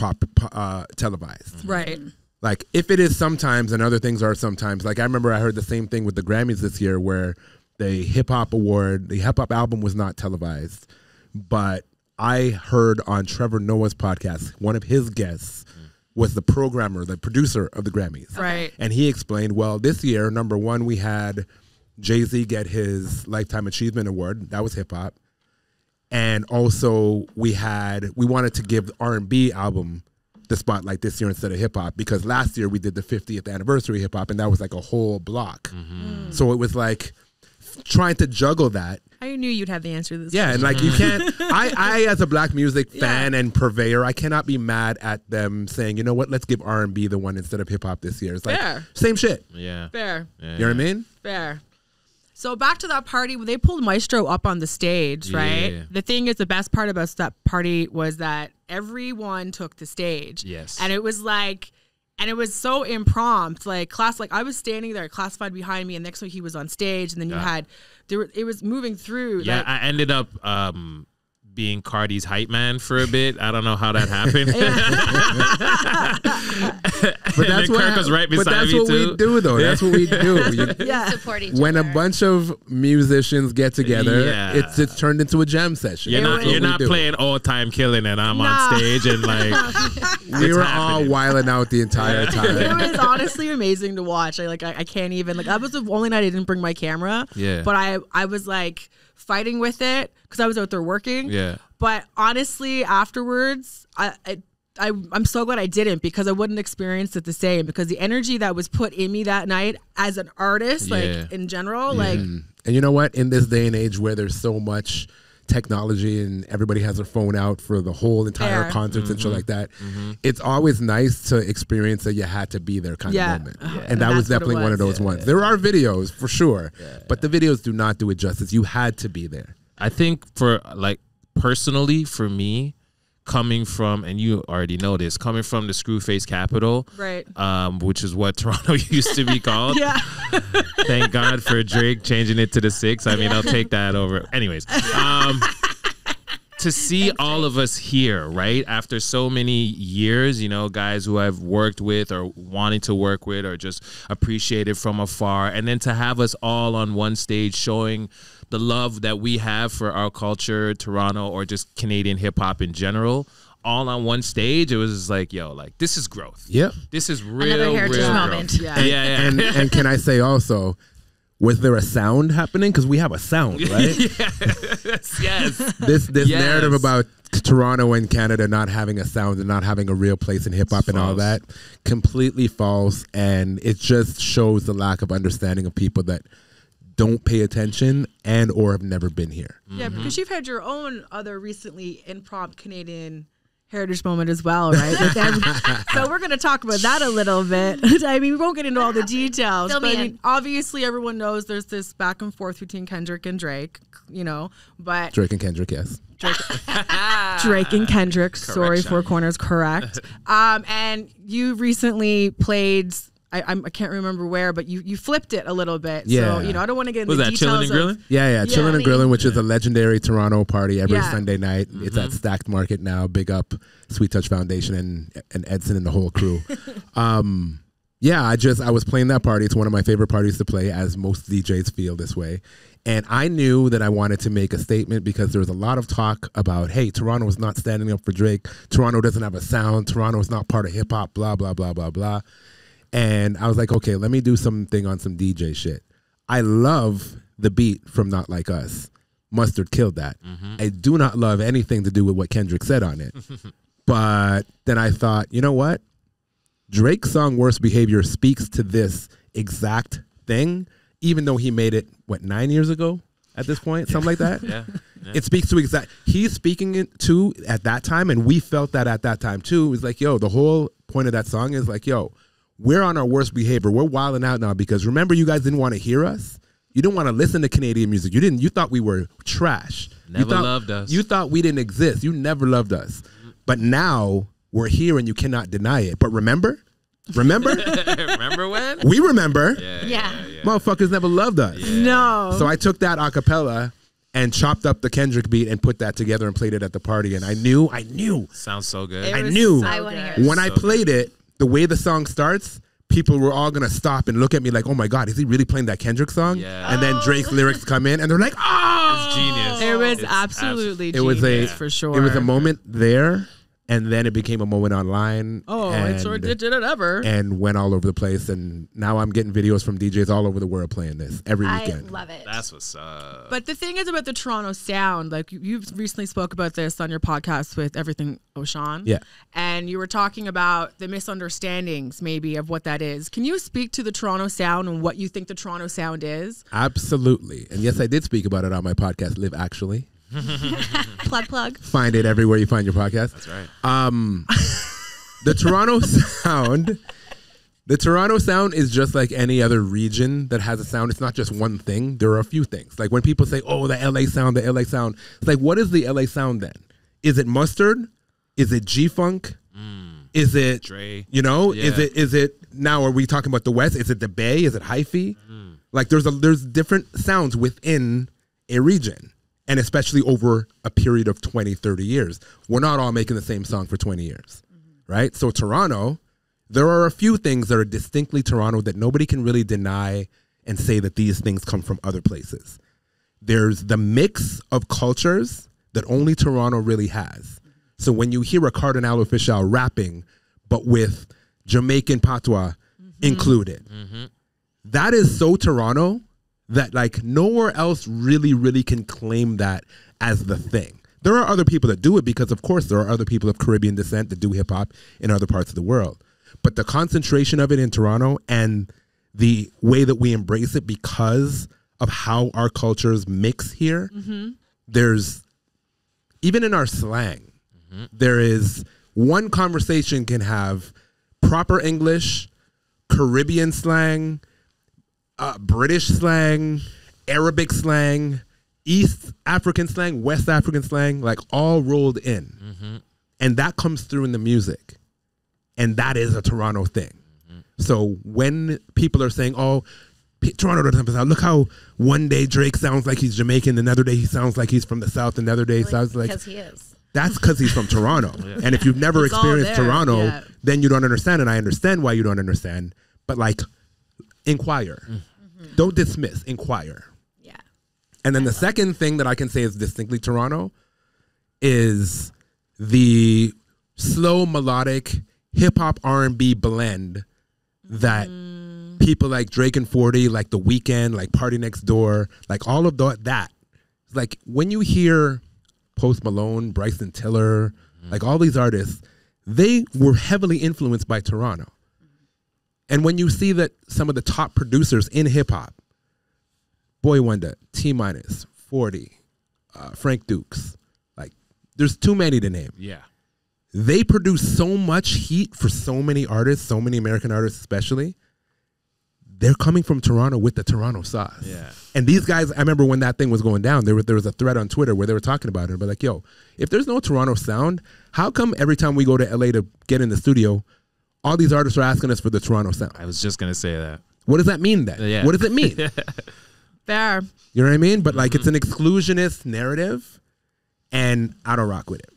S4: televised.
S2: Right.
S4: Like if it is sometimes and other things are sometimes. Like I remember I heard the same thing with the Grammys this year where the hip hop award, the hip hop album was not televised, but I heard on Trevor Noah's podcast, one of his guests was the programmer, the producer of the Grammys.
S2: Right.
S4: And he explained, well, this year, number one, we had Jay-Z get his Lifetime Achievement Award. That was hip hop. And also we wanted to give the R&B album the spotlight this year instead of hip hop because last year we did the 50th anniversary hip hop and that was like a whole block. So it was like trying to juggle that.
S2: I knew you'd have the answer to this.
S4: Yeah, and like you can't. I as a black music fan and purveyor, I cannot be mad at them saying, you know what, let's give R&B the one instead of hip hop this year. It's like same shit.
S3: Yeah,
S2: fair.
S3: Yeah.
S4: You know what I mean?
S2: Fair. So back to that party, they pulled Maestro up on the stage, right?
S3: Yeah.
S2: The thing is, the best part about that party was that everyone took the sage.
S3: Yes.
S2: And it was like, and it was so impromptu, like I was standing there, classified behind me, and next week he was on stage, and then you had, it was moving through.
S3: Yeah,
S2: like,
S3: I ended up being Cardi's hype man for a bit. I don't know how that happened.
S4: But that's what
S3: Kirk was right beside me
S4: what
S3: too.
S4: we do, though. That's what we do.
S1: Support each other.
S4: When a bunch of musicians get together, it's turned into a jam session.
S3: You're not playing all time killing, and I'm on stage and like
S4: we were all wilding out the entire time.
S2: It was honestly amazing to watch. I can't even that was the only night I didn't bring my camera.
S3: Yeah.
S2: But I was like fighting with it because I was out there working.
S3: Yeah.
S2: But honestly, afterwards, I'm so glad I didn't because I wouldn't experience it the same because the energy that was put in me that night as an artist, like in general, like.
S4: And you know what? In this day and age where there's so much technology and everybody has their phone out for the whole entire concerts and shit like that, it's always nice to experience that you had to be there kind of moment. And that was definitely one of those ones. There are videos for sure, but the videos do not do it justice. You had to be there.
S3: I think for like personally for me, coming from, and you already know this, coming from the Screwface capital,
S2: right?
S3: Which is what Toronto used to be called.
S2: Yeah.
S3: Thank God for Drake changing it to the 6. I mean, I'll take that over. Anyways, to see all of us here, right, after so many years, you know, guys who I've worked with or wanting to work with or just appreciated from afar, and then to have us all on one stage showing the love that we have for our culture, Toronto, or just Canadian hip hop in general, all on one stage, it was just like, yo, like this is growth.
S4: Yep.
S3: This is real,
S1: Another heritage
S3: real
S1: moment.
S3: Growth.
S2: Yeah.
S4: And can I say also, was there a sound happening? Because we have a sound, right?
S3: Yes.
S4: This narrative about Toronto and Canada not having a sound and not having a real place in hip hop and all that, completely false. And it just shows the lack of understanding of people that don't pay attention and or have never been here.
S2: Yeah, because you've had your own other recently impromptu Canadian heritage moment as well, right? But then, so we're going to talk about that a little bit. I mean, we won't get into all the details, but I mean, obviously everyone knows there's this back and forth between Kendrick and Drake, you know, but
S4: Drake and Kendrick, yes.
S2: Drake and Kendrick, sorry, 4Korners, correct. And you recently played, I can't remember where, but you flipped it a little bit.
S4: Yeah.
S2: So, you know, I don't want to get into
S3: Was that
S2: details
S3: Chillin' and Grillin'?
S4: Yeah, Chillin' and Grillin', which is a legendary Toronto party every
S2: Yeah.
S4: Sunday night. It's at Stacked Market now. Big up Sweet Touch Foundation and Edson and the whole crew. Yeah, I was playing that party. It's one of my favorite parties to play, as most DJs feel this way. And I knew that I wanted to make a statement because there was a lot of talk about, hey, Toronto is not standing up for Drake. Toronto doesn't have a sound. Toronto is not part of hip hop, blah, blah, blah, blah, blah. And I was like, okay, let me do something on some DJ shit. I love the beat from Not Like Us. Mustard killed that. I do not love anything to do with what Kendrick said on it. But then I thought, you know what? Drake's song Worst Behavior speaks to this exact thing, even though he made it, 9 years ago at this point? Something like that?
S3: Yeah.
S4: It speaks to he's speaking it to at that time, and we felt that at that time too. It was like, yo, the whole point of that song is like, yo, we're on our worst behavior. We're wilding out now because remember, you guys didn't want to hear us. You didn't want to listen to Canadian music. You thought we were trash.
S3: Never loved us.
S4: You thought we didn't exist. You never loved us. But now we're here and you cannot deny it. But remember?
S3: Remember when?
S4: We remember.
S1: Yeah.
S4: Motherfuckers never loved us.
S3: Yeah.
S2: No.
S4: So I took that a cappella and chopped up the Kendrick beat and put that together and played it at the party. And I knew.
S3: Sounds so good.
S4: I knew.
S1: I want to hear it.
S4: When I played it, the way the song starts, people were all going to stop and look at me like, oh my God, is he really playing that Kendrick song?
S3: Yeah.
S4: And then Drake's lyrics come in and they're like, oh!
S3: It's genius.
S2: It was
S3: It's
S2: absolutely
S4: It was
S2: genius for sure.
S4: It was a moment there, and then it became a moment online.
S2: Oh,
S4: and,
S2: it sure did it ever.
S4: and went all over the place. And now I'm getting videos from DJs all over the world playing this every
S1: I
S4: weekend.
S1: love it.
S3: That's what's up.
S2: But the thing is about the Toronto sound, like you recently spoke about this on your podcast with Everything Oshan.
S4: Yeah.
S2: And you were talking about the misunderstandings maybe of what that is. Can you speak to the Toronto sound and what you think the Toronto sound is?
S4: Absolutely. And yes, I did speak about it on my podcast, Live Actually.
S1: Plug.
S4: Find it everywhere you find your podcast.
S3: That's right.
S4: The Toronto sound. The Toronto sound is just like any other region that has a sound. It's not just one thing. There are a few things. Like when people say, oh, the LA sound, it's like, what is the LA sound then? Is it Mustard? Is it G-Funk? Is it
S3: Dre.
S4: You know?
S3: Yeah.
S4: Is it now are we talking about the West? Is it the Bay? Is it hyphy? Like there's different sounds within a region. And especially over a period of 20, 30 years. We're not all making the same song for 20 years. Right? So Toronto, there are a few things that are distinctly Toronto that nobody can really deny and say that these things come from other places. There's the mix of cultures that only Toronto really has. So when you hear a Cardinal Official rapping, but with Jamaican patois included, that is so Toronto that like nowhere else really can claim that as the thing. There are other people that do it because of course there are other people of Caribbean descent that do hip hop in other parts of the world. But the concentration of it in Toronto and the way that we embrace it because of how our cultures mix here, there's, even in our slang, there is one conversation can have proper English, Caribbean slang, British slang, Arabic slang, East African slang, West African slang, like all rolled in. And that comes through in the music. And that is a Toronto thing. So when people are saying, oh, Toronto doesn't have a sound, look how one day Drake sounds like he's Jamaican, another day he sounds like he's from the South, another day he sounds like...
S1: Because he is.
S4: That's because he's from Toronto. And if you've never
S2: It's all
S4: experienced
S2: there,
S4: Toronto,
S2: yeah.
S4: then you don't understand. And I understand why you don't understand. But like, inquire. Don't dismiss. Inquire.
S1: Yeah.
S4: And then the second thing that I can say is distinctly Toronto is the slow melodic hip hop R&B blend that people like Drake and 40, like The Weeknd, like Party Next Door, like all of that. Like when you hear Post Malone, Bryson Tiller, like all these artists, they were heavily influenced by Toronto. And when you see that some of the top producers in hip hop, Boy Wonder, T Minus, 40, Frank Dukes, like there's too many to name.
S3: Yeah.
S4: They produce so much heat for so many artists, so many American artists especially. They're coming from Toronto with the Toronto sauce.
S3: Yeah.
S4: And these guys, I remember when that thing was going down, there was a thread on Twitter where they were talking about it. But like, yo, if there's no Toronto sound, how come every time we go to LA to get in the studio, all these artists are asking us for the Toronto sound?
S3: I was just going to say that.
S4: What does that mean then?
S3: Yeah.
S4: What does it mean?
S2: Fair.
S4: You know what I mean? But like, it's an exclusionist narrative, and I don't rock with it.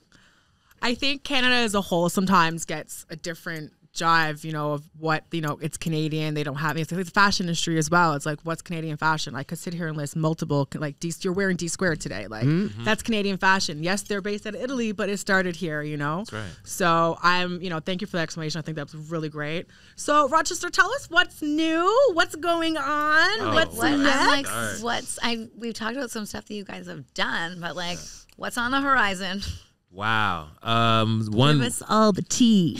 S2: I think Canada as a whole sometimes gets a different jive, you know, of what, you know, it's Canadian. They don't have it's the fashion industry as well. It's like, what's Canadian fashion? I could sit here and list multiple, like you're wearing D Squared today. Like that's Canadian fashion. Yes, they're based out of Italy, but it started here, you know?
S3: That's right.
S2: So thank you for the explanation. I think that was really great. So Rochester, tell us what's new, what's going on, what's next?
S1: We've talked about some stuff that you guys have done, but like, what's on the horizon?
S3: Wow.
S2: Give us all the tea.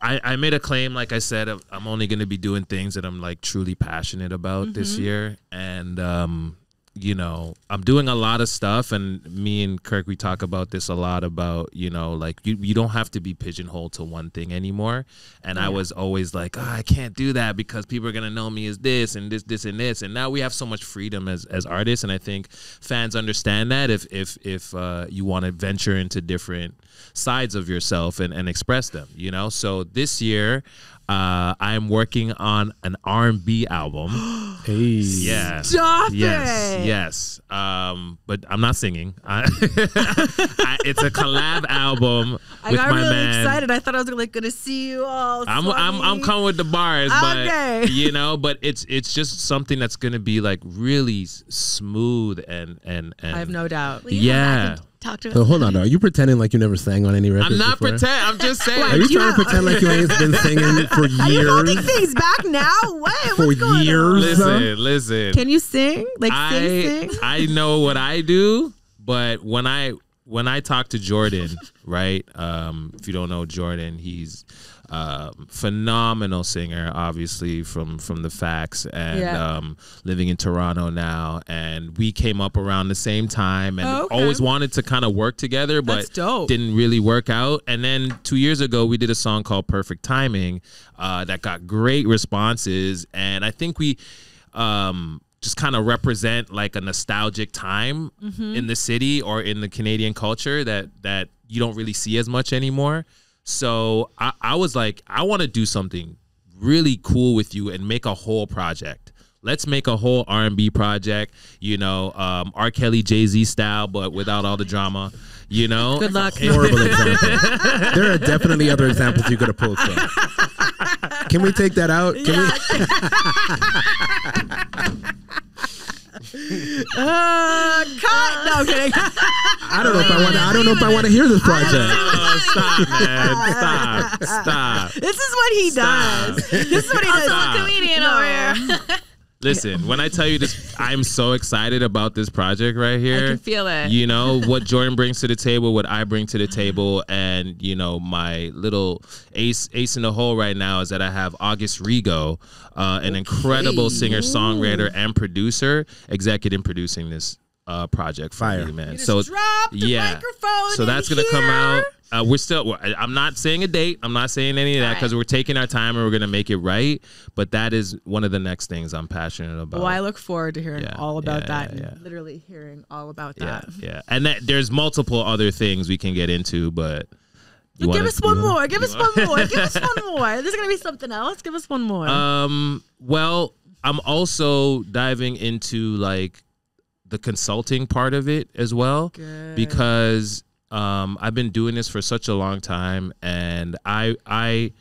S3: I made a claim, like I said, I'm only going to be doing things that I'm like truly passionate about this year. And, you know, I'm doing a lot of stuff, and me and Kirk, we talk about this a lot about, you know, like you don't have to be pigeonholed to one thing anymore. And I was always like, I can't do that because people are going to know me as this and this and this. And now we have so much freedom as artists. And I think fans understand that if you want to venture into different sides of yourself and express them, you know? So this year, I'm working on an R&B album.
S4: Hey.
S3: Yeah.
S2: Stop it.
S3: Yes. But I'm not singing. It's a collab album with
S2: I got
S3: my
S2: really
S3: man.
S2: excited. I thought I was going to see you all.
S3: I'm coming with the bars, but you know, but it's just something that's going to be like really smooth and
S2: I have no doubt.
S1: Will you come back and talk to us?
S4: So hold on, are you pretending like you never sang on any record?
S3: I'm not
S4: before?
S3: pretending. I'm just saying.
S4: Are you trying to pretend like you ain't been singing for years?
S2: Are you holding things back now? What?
S4: For
S2: What's going
S4: years?
S2: on?
S3: Listen.
S2: Can you sing? Like sing?
S3: I know what I do, but when I talk to Jordan, right? If you don't know Jordan, he's phenomenal singer, obviously from the Facts, and living in Toronto now. And we came up around the same time, and always wanted to kind of work together, but didn't really work out. And then 2 years ago, we did a song called Perfect Timing that got great responses, and I think we just kind of represent like a nostalgic time in the city or in the Canadian culture that you don't really see as much anymore. So I was like, I want to do something really cool with you and make a whole project. Let's make a whole R&B project, you know, R. Kelly, Jay-Z style, but without all the drama, you know.
S2: Good luck.
S4: Horrible example. There are definitely other examples you could have pulled from. Can we take that out? Can we?
S2: Cut. No, I'm kidding.
S4: I don't know if I want to hear this project.
S3: Oh, stop, man. Stop.
S2: This is what he does. This is what he does.
S1: Also a comedian over here.
S3: Listen, when I tell you this, I'm so excited about this project right here.
S2: I can feel it.
S3: You know, what Jordan brings to the table, what I bring to the table, and, you know, my little ace in the hole right now is that I have August Rigo, an incredible singer-songwriter and producer, executive producing this project for me, man.
S2: So drop the microphone.
S3: So that's gonna come out. I'm not saying a date. I'm not saying any of that because we're taking our time and we're gonna make it right. But that is one of the next things I'm passionate about.
S2: Well, I look forward to hearing all about that and literally hearing all about that.
S3: Yeah. And there's multiple other things we can get into, but
S2: give us one more. Give us one more. There's gonna be something else. Give us one more.
S3: Well, I'm also diving into like the consulting part of it as well. Good. Because I've been doing this for such a long time, and I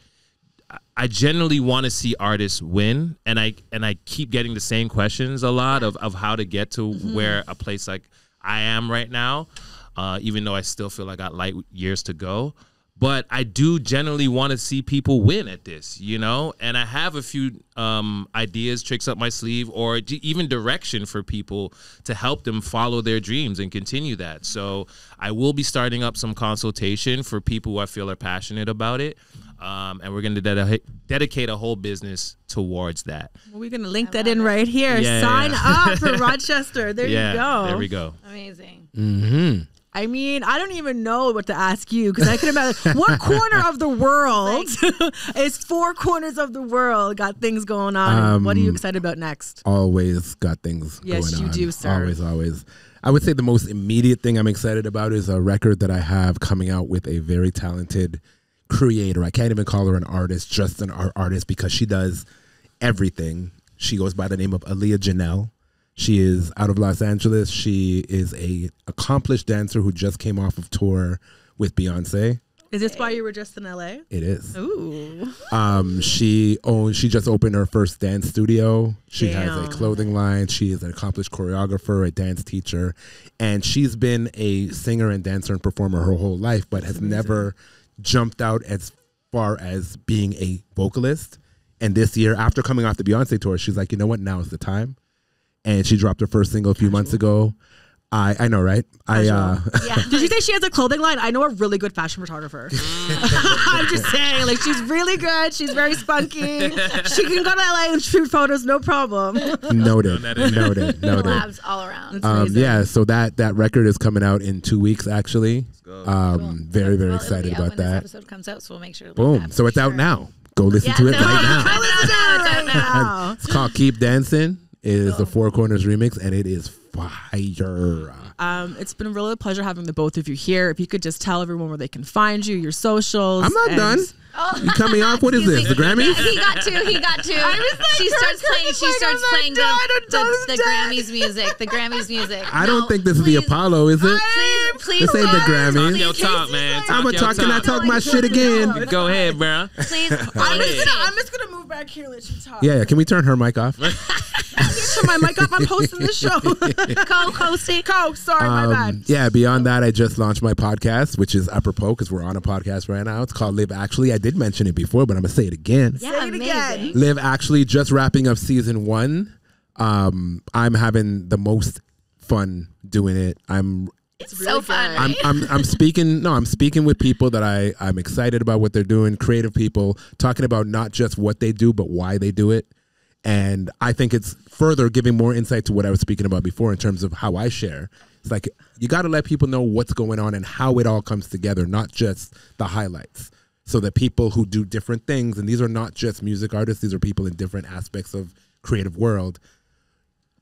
S3: generally want to see artists win, and I keep getting the same questions a lot of how to get to where a place like I am right now, even though I still feel I got light years to go. But I do generally want to see people win at this, you know? And I have a few ideas, tricks up my sleeve, or even direction for people to help them follow their dreams and continue that. So I will be starting up some consultation for people who I feel are passionate about it. And we're going to dedicate a whole business towards that.
S2: Well, we're going to link that in right here.
S3: Yeah,
S2: Sign up for Rochester. There you go.
S3: There we go.
S1: Amazing.
S4: Mm-hmm.
S2: I mean, I don't even know what to ask you because I can imagine what corner of the world is 4 corners of the world got things going on. What are you excited about next?
S4: Always got things going on.
S2: Yes, you do, sir.
S4: Always. I would say the most immediate thing I'm excited about is a record that I have coming out with a very talented creator. I can't even call her an artist, just an artist, because she does everything. She goes by the name of Aaliyah Janelle. She is out of Los Angeles. She is a accomplished dancer who just came off of tour with Beyonce.
S2: Is this why you were just in LA?
S4: It is.
S2: Ooh.
S4: She just opened her first dance studio. She has a clothing line. She is an accomplished choreographer, a dance teacher, and she's been a singer and dancer and performer her whole life, but has never jumped out as far as being a vocalist. And this year, after coming off the Beyonce tour, she's like, you know what? Now is the time. And she dropped her first single a few months ago. I know, right?
S1: Yeah.
S2: Did you say she has a clothing line? I know a really good fashion photographer. I'm just saying, like, she's really good. She's very spunky. She can go to LA and shoot photos, no problem.
S4: Noted.
S1: Collabs all around.
S4: Yeah, so that record is coming out in 2 weeks, actually. Very, very excited about
S1: when
S4: that.
S1: this episode comes out, so we'll make sure to link
S4: Boom.
S1: that
S4: So
S1: for
S4: it's out
S1: sure.
S4: now. Go listen to it right now.
S2: Wow.
S4: It's called Keep Dancing. It is the 4 Korners remix, and it is fire.
S2: It's been a real pleasure having the both of you here. If you could just tell everyone where they can find you, your socials.
S4: I'm not done. You cut me off? What is this? The Grammys?
S1: He got two. She starts playing the Grammys music. The Grammys music.
S4: I don't think this is the Apollo, is it?
S1: Please,
S4: This ain't the
S3: Talk
S4: Grammys.
S3: your talk, man.
S4: I'm going to talk and I talk my shit again.
S3: Go ahead, bro.
S1: Please.
S2: I'm just gonna move back here and let you talk.
S4: Yeah, can we turn her mic off?
S2: Turn my mic off. I'm hosting the show.
S1: Co-hosting.
S2: Sorry, my bad.
S4: Yeah, beyond that, I just launched my podcast, which is apropos because we're on a podcast right now. It's called Live Actually. I did mention it before, but I'm going to say it again.
S1: Yeah,
S2: Say it again.
S1: amazing.
S4: Live Actually, just wrapping up season 1. I'm having the most fun doing it.
S1: It's so fun.
S4: I'm speaking with people that I'm excited about what they're doing, creative people, talking about not just what they do, but why they do it. And I think it's further giving more insight to what I was speaking about before in terms of how I share. It's like you got to let people know what's going on and how it all comes together, not just the highlights. So that people who do different things, and these are not just music artists, these are people in different aspects of creative world,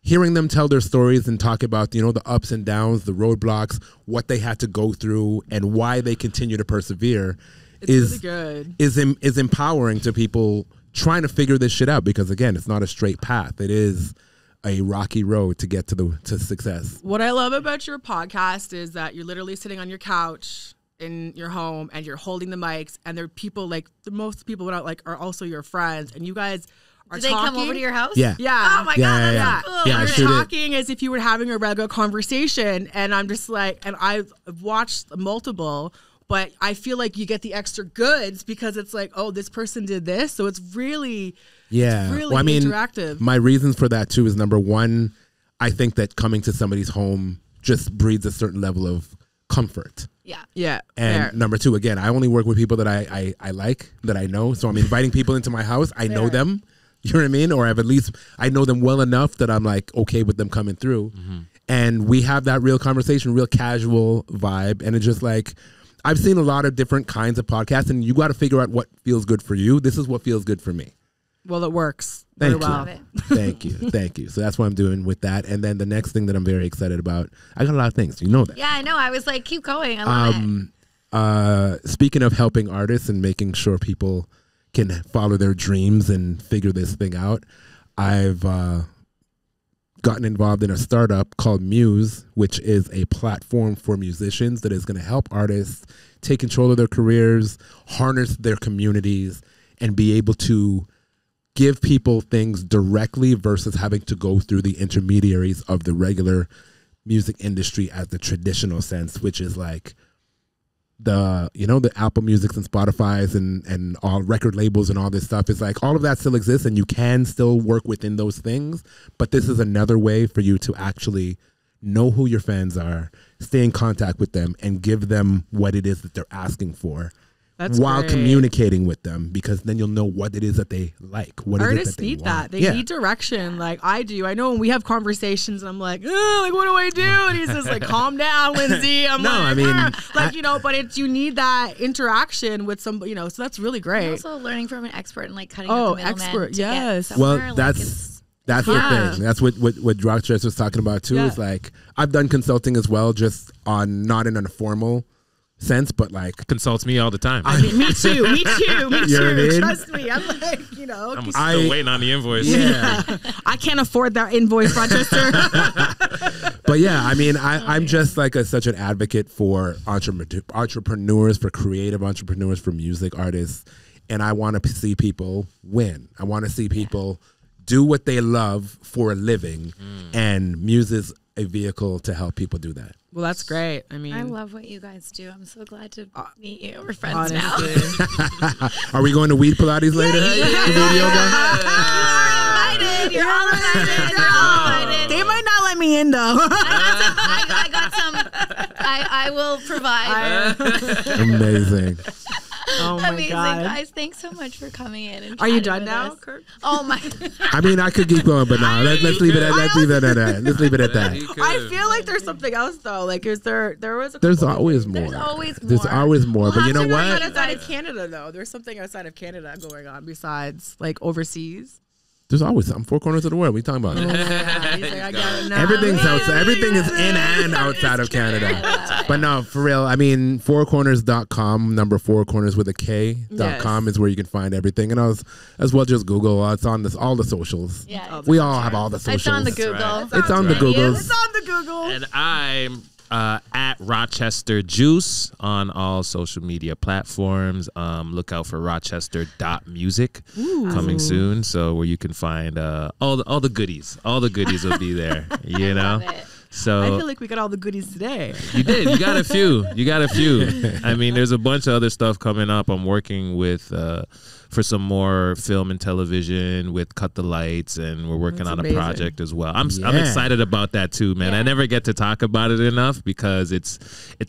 S4: hearing them tell their stories and talk about, you know, the ups and downs, the roadblocks, what they had to go through and why they continue to persevere is
S2: really good.
S4: is empowering to people trying to figure this shit out, because again, it's not a straight path. It is a rocky road to get to success.
S2: What I love about your podcast is that you're literally sitting on your couch in your home and you're holding the mics, and there are people like the most people are also your friends, and you guys are
S1: Do they
S2: talking.
S1: come over to your house?
S4: Yeah.
S2: Yeah.
S1: Oh my
S4: Yeah,
S1: God,
S4: yeah,
S1: that's so cool.
S4: yeah, I
S2: You're
S4: sure did.
S2: talking as if you were having a regular conversation, and I'm just like, and I've watched multiple, but I feel like you get the extra goods because it's like, oh, this person did this, so it's really,
S4: Well, I mean,
S2: interactive.
S4: my reasons for that too is, number one, I think that coming to somebody's home just breeds a certain level of comfort.
S1: Yeah.
S2: Yeah.
S4: And
S2: fair.
S4: number two, again, I only work with people that I like, that I know. So I'm inviting people into my house. I know them. You know what I mean? Or I know them well enough that I'm like okay with them coming through. Mm-hmm. And we have that real conversation, real casual vibe. And it's just like, I've seen a lot of different kinds of podcasts, and you got to figure out what feels good for you. This is what feels good for me.
S2: Well, it works.
S4: Thank
S2: very
S4: you.
S2: well.
S1: Love it.
S4: Thank you. So that's what I'm doing with that. And then the next thing that I'm very excited about, I got a lot of things. You know that.
S1: Yeah, I know. I was like, keep going. I love it.
S4: Speaking of helping artists and making sure people can follow their dreams and figure this thing out, I've gotten involved in a startup called Muse, which is a platform for musicians that is going to help artists take control of their careers, harness their communities, and be able to give people things directly versus having to go through the intermediaries of the regular music industry as the traditional sense, which is like the Apple Musics and Spotify's and all record labels and all this stuff, is like all of that still exists and you can still work within those things. But this is another way for you to actually know who your fans are, stay in contact with them, and give them what it is that they're asking for.
S2: That's
S4: while
S2: great.
S4: Communicating with them, because then you'll know what it is that they like. What
S2: Artists
S4: is it that they
S2: need
S4: want.
S2: that. They need direction. Like I do. I know when we have conversations and I'm like, like what do I do? And he's just like, calm down, Lindsay. I'm
S4: No,
S2: like,
S4: I mean,
S2: like, you know, but it's, you need that interaction with some, you know, so that's really great.
S1: And also learning from an expert and like cutting out the middleman.
S2: expert,
S1: to get
S2: yes.
S1: somewhere,
S4: Well,
S1: like,
S4: that's the
S2: Yeah.
S4: thing. That's what Rochester was talking about too.
S2: Yeah.
S4: Is like I've done consulting as well, just on not in a formal sense, but like
S3: Consults me all the time.
S2: I mean, me too. Me too.
S4: You know what I mean?
S2: Trust me. I'm like, you know.
S3: I'm still waiting on the invoice.
S4: yeah.
S2: I can't afford that invoice, Rochester.
S4: But yeah, I mean, I'm just like such an advocate for entrepreneurs, for creative entrepreneurs, for music artists, and I want to see people win. I want to see people do what they love for a living, and music is a vehicle to help people do that.
S2: Well, that's great. I mean,
S1: I love what you guys do. I'm so glad to meet you. We're friends now.
S2: honestly.
S4: Are we going to weed Pilates later?
S1: You're all invited. You're all invited.
S2: They might not let me in though.
S1: I got some. I will provide.
S4: Amazing.
S2: Oh my
S1: Amazing,
S2: god.
S1: guys. Thanks so much for coming in. And
S2: Are you
S1: chatting
S2: done
S1: with
S2: now,
S1: us.
S2: Kurt?
S1: Oh my.
S4: I mean, I could keep going, but no, let's leave it at that. Let's leave it at that.
S2: I feel like there's something else though. Like, is there was a
S4: There's
S2: couple
S4: always
S2: of
S4: more.
S1: There's always more.
S4: There's always more.
S1: We'll
S4: But you
S1: have
S4: know
S1: to
S4: what?
S1: remind
S2: outside of Canada though. There's something outside of Canada going on besides like overseas.
S4: There's always something. 4 corners of the world. What are you talking about?
S2: He's like, I got it now.
S4: Everything's outside. Everything is in and outside of Canada. But no, for real. I mean, 4korners.com, number 4 corners with a K.com is where you can find everything. And as well just Google. It's on all the socials.
S1: Yeah.
S4: We all have all the socials.
S1: It's on the Google.
S3: right.
S4: It's on the Googles.
S2: It's on the Google.
S3: And I'm at Rochester Juice on all social media platforms. Look out for Rochester.music coming soon. So where you can find all the goodies. All the goodies will be there. You know.
S1: Love it.
S3: So
S2: I feel like we got all the goodies today.
S3: you did. You got a few. I mean, there's a bunch of other stuff coming up. I'm working with for some more film and television with Cut the Lights, and we're working
S2: That's
S3: on
S2: amazing.
S3: a project as well. I'm
S4: Yeah.
S3: excited about that too, man.
S1: Yeah.
S3: I never get to talk about it enough because it's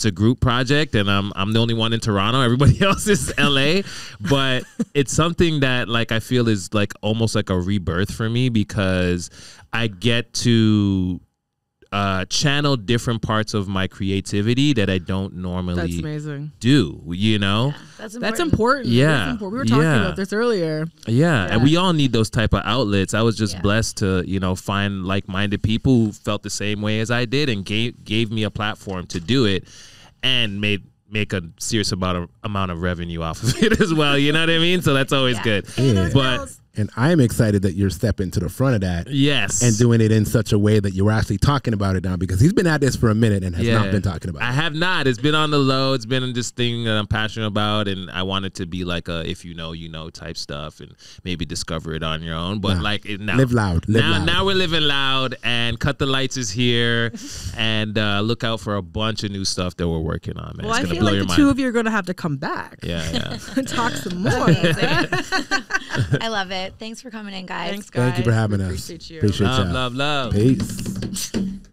S3: a group project, and I'm the only one in Toronto. Everybody else is LA, but it's something that like I feel is like almost like a rebirth for me because I get to channel different parts of my creativity that I don't
S2: That's
S3: normally
S2: amazing.
S3: do, you know?
S1: That's
S2: That's
S1: important.
S2: important.
S3: Yeah.
S2: That's important. We were talking
S3: Yeah.
S2: about this earlier.
S3: Yeah, and we all need those type of outlets. I was just
S1: Yeah.
S3: blessed to, find like-minded people who felt the same way as I did and gave me a platform to do it and make a serious amount of revenue off of it as well. You know what I mean? So that's always good.
S4: Yeah.
S3: But
S4: And I'm excited that you're stepping to the front of that
S3: yes.
S4: and doing it in such a way that you're actually talking about it now, because he's been at this for a minute and has not been talking about
S3: I
S4: it.
S3: have not. It's been on the low. It's been this thing that I'm passionate about, and I want it to be like a if you know type stuff, and maybe discover it on your own. But now,
S4: Live loud. Live loud.
S3: Now we're living loud, and Cut the Lights is here, and look out for a bunch of new stuff that we're working on, man.
S2: Well, I
S3: it's gonna
S2: feel
S3: blow
S2: like
S3: your
S2: the
S3: mind.
S2: two of you are going to have to come back
S3: Yeah.
S2: and talk some more.
S1: I love it. Thanks for coming in, guys.
S2: Thanks, guys.
S4: Thank you for having
S2: We
S4: us.
S2: Appreciate you.
S4: Appreciate y'all.
S3: Love.
S4: Peace.